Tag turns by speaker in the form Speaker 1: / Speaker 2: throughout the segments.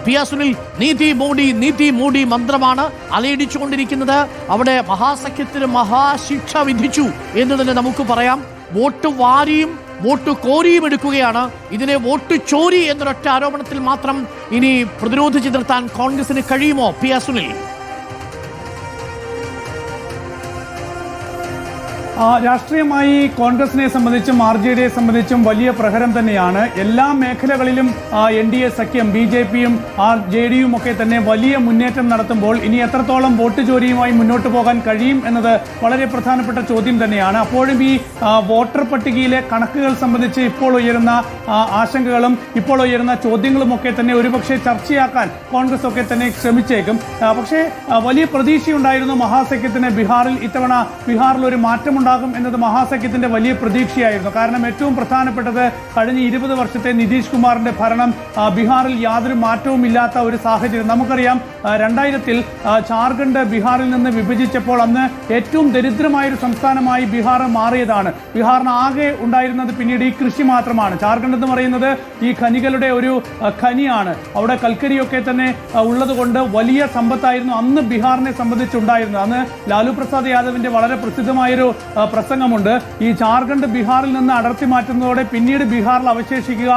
Speaker 1: P R Sunil, നീതി മോഡി മന്ത്രമാണ് അലയടിച്ചുകൊണ്ടിരിക്കുന്നത്. അവിടെ മഹാസഖ്യത്തിന് മഹാശിക്ഷ വിധിച്ചു എന്ന് തന്നെ നമുക്ക് പറയാം. വോട്ട് വാരിയും വോട്ട് കോരിയും എടുക്കുകയാണ്. ഇതിനെ വോട്ട് ചോരി എന്നൊരൊറ്റ ആരോപണത്തിൽ മാത്രം ഇനി പ്രതിരോധിച്ചു നിർത്താൻ കോൺഗ്രസിന് കഴിയുമോ പി ആർ സുനിൽ?
Speaker 2: രാഷ്ട്രീയമായി കോൺഗ്രസിനെ സംബന്ധിച്ചും RJDയെ സംബന്ധിച്ചും വലിയ പ്രഹരം തന്നെയാണ്. എല്ലാ മേഖലകളിലും NDA സഖ്യം BJPയും JDയും ഒക്കെ തന്നെ വലിയ മുന്നേറ്റം നടത്തുമ്പോൾ ഇനി എത്രത്തോളം വോട്ട് ചോരിയുമായി മുന്നോട്ട് പോകാൻ കഴിയും എന്നത് വളരെ പ്രധാനപ്പെട്ട ചോദ്യം തന്നെയാണ്. അപ്പോഴും ഈ വോട്ടർ പട്ടികയിലെ കണക്കുകൾ സംബന്ധിച്ച് ഇപ്പോൾ ഉയരുന്ന ആശങ്കകളും ഇപ്പോൾ ഉയരുന്ന ചോദ്യങ്ങളും ഒക്കെ തന്നെ ഒരുപക്ഷെ ചർച്ചയാക്കാൻ കോൺഗ്രസ് ഒക്കെ തന്നെ ശ്രമിച്ചേക്കും. പക്ഷേ വലിയ പ്രതീക്ഷയുണ്ടായിരുന്നു മഹാസഖ്യത്തിന് ഇത്തവണ ബീഹാറിൽ ഒരു മാറ്റമുണ്ടാകും എന്നത് മഹാസഖ്യത്തിന്റെ വലിയ പ്രതീക്ഷയായിരുന്നു. കാരണം ഏറ്റവും പ്രധാനപ്പെട്ടത് കഴിഞ്ഞ 20 വർഷത്തെ നിതീഷ് കുമാറിന്റെ ഭരണം ബീഹാറിൽ യാതൊരു മാറ്റവും ഇല്ലാത്ത ഒരു സാഹചര്യം. നമുക്കറിയാം 2000-ൽ ജാർഖണ്ഡ് ബീഹാറിൽ നിന്ന് വിഭജിച്ചപ്പോൾ അന്ന് ഏറ്റവും ദരിദ്രമായൊരു സംസ്ഥാനമായി ബീഹാർ മാറിയതാണ്. ബീഹാറിന് ആകെ ഉണ്ടായിരുന്നത് പിന്നീട് ഈ കൃഷി മാത്രമാണ്. ജാർഖണ്ഡ് എന്ന് പറയുന്നത് ഈ ഖനികളുടെ ഒരു ഖനിയാണ്. അവിടെ കൽക്കരിയൊക്കെ തന്നെ ഉള്ളത് കൊണ്ട് വലിയ സമ്പത്തായിരുന്നു അന്ന് ബീഹാറിനെ സംബന്ധിച്ചുണ്ടായിരുന്നത്. അന്ന് ലാലു പ്രസാദ് യാദവിന്റെ വളരെ പ്രസിദ്ധമായൊരു പ്രസംഗമുണ്ട്. ഈ ജാർഖണ്ഡ് ബീഹാറിൽ നിന്ന് അടർത്തി മാറ്റുന്നതോടെ പിന്നീട് ബീഹാറിൽ അവശേഷിക്കുക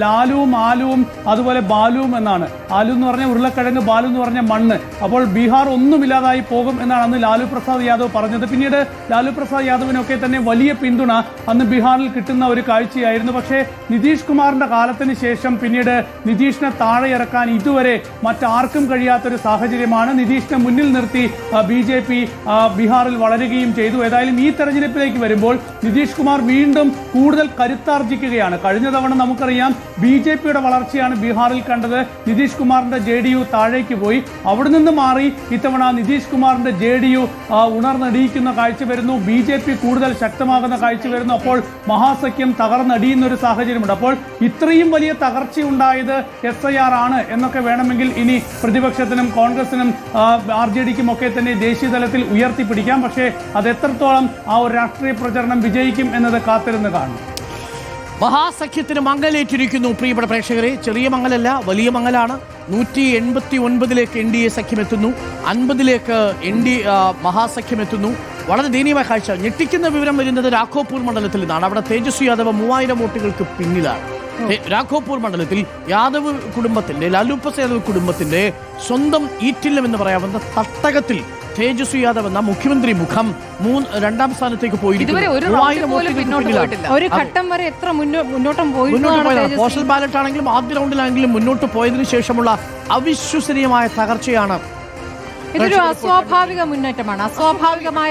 Speaker 2: ലാലുവും ആലുവും അതുപോലെ ബാലുവും എന്നാണ്. ആലു എന്ന് പറഞ്ഞ ഉരുളക്കിഴങ്ങ്, ബാലു എന്ന് പറഞ്ഞ മണ്ണ്. അപ്പോൾ ബീഹാർ ഒന്നുമില്ലാതായി പോകും എന്നാണ് അന്ന് ലാലു പ്രസാദ് യാദവ് പറഞ്ഞത്. പിന്നീട് ലാലു പ്രസാദ് യാദവിനൊക്കെ തന്നെ വലിയ പിന്തുണ അന്ന് ബീഹാറിൽ കിട്ടുന്ന ഒരു കാഴ്ചയായിരുന്നു. പക്ഷേ നിതീഷ് കുമാറിന്റെ കാലത്തിന് ശേഷം പിന്നീട് നിതീഷിനെ താഴെ ഇറക്കാൻ ഇതുവരെ മറ്റാർക്കും കഴിയാത്തൊരു സാഹചര്യമാണ്. നിതീഷിനെ മുന്നിൽ നിർത്തി BJP ബീഹാറിൽ വളരുകയും ചെയ്തു. ഏതായാലും ഈ തെരഞ്ഞെടുപ്പിലേക്ക് വരുമ്പോൾ നിതീഷ് കുമാർ വീണ്ടും കൂടുതൽ കരുത്താർജിക്കുകയാണ്. കഴിഞ്ഞ തവണ നമുക്കറിയാം BJPയുടെ വളർച്ചയാണ് ബീഹാറിൽ കണ്ടത്. നിതീഷ് കുമാറിന്റെ JDU താഴേക്ക് പോയി. അവിടെ നിന്ന് മാറി ഇത്തവണ നിതീഷ് കുമാറിന്റെ JDU ഉണർന്നടിയിക്കുന്ന കാഴ്ച വരുന്നു. BJP കൂടുതൽ ശക്തമാകുന്ന കാഴ്ച വരുന്നു. അപ്പോൾ മഹാസഖ്യം തകർന്നടിയുന്ന ഒരു സാഹചര്യമുണ്ട്. അപ്പോൾ ഇത്രയും വലിയ തകർച്ചയുണ്ടായത് SIR ആണ് എന്നൊക്കെ വേണമെങ്കിൽ ഇനി പ്രതിപക്ഷത്തിനും കോൺഗ്രസിനും RJDക്കും ഒക്കെ തന്നെ ദേശീയ തലത്തിൽ ഉയർത്തിപ്പിടിക്കാം. പക്ഷേ അത് എത്രത്തോളം ആ ഒരു രാഷ്ട്രീയ പ്രചരണം വിജയിക്കും എന്നത് കാത്തിരുന്ന് കാണും.
Speaker 1: മഹാസഖ്യത്തിന് മങ്ങലേറ്റിരിക്കുന്നു പ്രിയപ്പെട്ട പ്രേക്ഷകരെ. ചെറിയ മങ്ങലല്ല, വലിയ മങ്ങലാണ്. 189ലേക്ക് NDA സഖ്യം എത്തുന്നു, 50ലേക്ക് മഹാസഖ്യം എത്തുന്നു. വളരെ ദയനീയമായ കാഴ്ച. ഞെട്ടിക്കുന്ന വിവരം വരുന്നത് രാഘോപൂർ മണ്ഡലത്തിൽ നിന്നാണ്. അവിടെ തേജസ്വി യാദവ് 3000 വോട്ടുകൾക്ക് പിന്നിലാണ്. രാഘോപൂർ മണ്ഡലത്തിൽ യാദവ് കുടുംബത്തിന്റെ, ലാലു പ്രസാദ് യാദവ് കുടുംബത്തിന്റെ സ്വന്തം ഈറ്റില്ലം എന്ന് പറയാവുന്ന തട്ടകത്തിൽ തേജസ്വി യാദവ് എന്ന മുഖ്യമന്ത്രി മുഖം 2ാം സ്ഥാനത്തേക്ക് പോയിരിക്കുന്നു. പോസ്റ്റൽ ബാലറ്റ് ആണെങ്കിലും ആദ്യ റൗണ്ടിലാണെങ്കിലും മുന്നോട്ട് പോയതിനു ശേഷമുള്ള അവിശ്വസനീയമായ തകർച്ചയാണ്.
Speaker 3: ഇതൊരു അസ്വാഭാവിക മുന്നേറ്റമാണ്, അസ്വാഭാവികമായ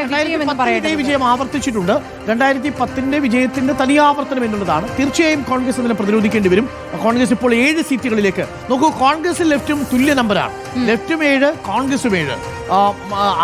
Speaker 1: വിജയം ആവർത്തിച്ചിട്ടുണ്ട്. 2010 വിജയത്തിന്റെ തനിയാവർത്തനം എന്നുള്ളതാണ്. തീർച്ചയായും കോൺഗ്രസ് ഇതിനെ പ്രതിരോധിക്കേണ്ടി വരും. കോൺഗ്രസ് ഇപ്പോൾ 7 സീറ്റുകളിലേക്ക് നോക്കൂ. കോൺഗ്രസും ലെഫ്റ്റും തുല്യ നമ്പറാണ്. ലെഫ്റ്റും 7, കോൺഗ്രസും 7,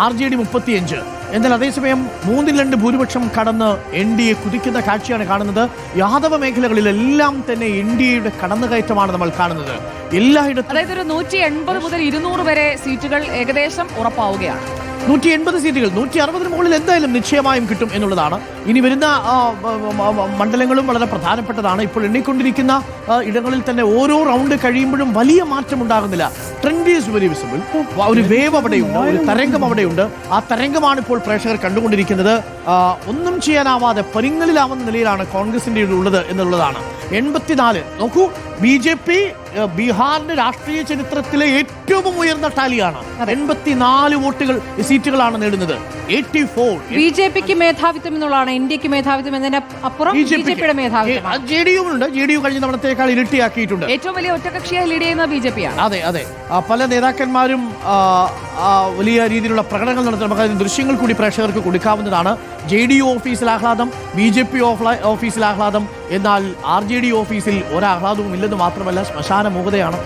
Speaker 1: RJD 35. എന്നാൽ അതേസമയം 3-2 ഭൂരിപക്ഷം കടന്ന് NDA കുതിക്കുന്ന കാഴ്ചയാണ് കാണുന്നത്. യാദവ മേഖലകളിലെല്ലാം തന്നെ NDAയുടെ കടന്നുകയറ്റമാണ് നമ്മൾ കാണുന്നത്. എല്ലായിടത്തും
Speaker 3: അതായത് ഒരു 180 മുതൽ 200 വരെ സീറ്റുകൾ ഏകദേശം ഉറപ്പാവുകയാണ്.
Speaker 1: 180 സീറ്റുകൾ 160 മുകളിൽ എന്തായാലും നിശ്ചയമായും കിട്ടും എന്നുള്ളതാണ്. ഇനി വരുന്ന മണ്ഡലങ്ങളും വളരെ പ്രധാനപ്പെട്ടതാണ്. ഇപ്പോൾ എണ്ണിക്കൊണ്ടിരിക്കുന്ന ഇടങ്ങളിൽ തന്നെ ഓരോ റൗണ്ട് കഴിയുമ്പോഴും വലിയ മാറ്റം ഉണ്ടാകുന്നില്ല. Trend is very visible. ഒരു വേവ് അവിടെയുണ്ട്, ഒരു തരംഗം അവിടെയുണ്ട്. ആ തരംഗമാണ് ഇപ്പോൾ പ്രേക്ഷകർ കണ്ടുകൊണ്ടിരിക്കുന്നത്. ഒന്നും ചെയ്യാനാവാതെ പരിങ്ങലിലാവുന്ന നിലയിലാണ് കോൺഗ്രസിന്റെ ഉള്ളത് എന്നുള്ളതാണ്. 84 നോക്കൂ. BJP ബീഹാറിന്റെ രാഷ്ട്രീയ ചരിത്രത്തിലെ ഏറ്റവും ഉയർന്ന ടാലിയാണ്. 84 സീറ്റുകളാണ് നേടുന്നത്. 84.
Speaker 3: BJPക്ക് മേധാവിത്വം എന്നുള്ളതാണ്, NDAക്ക് മേധാവിത്വം എന്നതിന് അപ്പുറം BJPയുടെ മേധാവിത്വം.
Speaker 1: JDU ഉണ്ട്. JDU കഴിഞ്ഞ തവണത്തേക്കാൾ ഇരട്ടിയാക്കിയിട്ടുണ്ട്.
Speaker 3: ഏറ്റവും വലിയ ഒറ്റകക്ഷിയായി ലീഡ് ചെയ്യുന്ന BJPയാണ്.
Speaker 1: അതെ. പല നേതാക്കന്മാരും വലിയ രീതിയിലുള്ള പ്രകടനങ്ങൾ നടത്തുന്ന നമുക്ക് ദൃശ്യങ്ങൾ കൂടി പ്രേക്ഷകർക്ക് കൊടുക്കാവുന്നതാണ്. JDU ഓഫീസിൽ ആഹ്ലാദം, BJP ഓഫീസിൽ ആഹ്ലാദം. എന്നാൽ RJD ഓഫീസിൽ ഒരാഹ്ലാദവും ഇല്ലെന്ന് മാത്രമല്ല, ശ്മശാന മൂകതയാണ്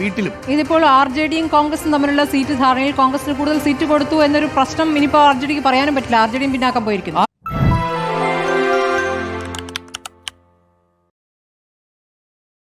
Speaker 1: വീട്ടിലും.
Speaker 3: ഇതിപ്പോൾ RJDയും കോൺഗ്രസും തമ്മിലുള്ള സീറ്റ് ധാരണയിൽ കോൺഗ്രസിന് കൂടുതൽ സീറ്റ് കൊടുത്തു എന്നൊരു പ്രശ്നം ഇനിയിപ്പോൾ RJDക്ക് പറയാനും പറ്റില്ല. RJDയും പിന്നാക്കം പോയിരിക്കുന്നു.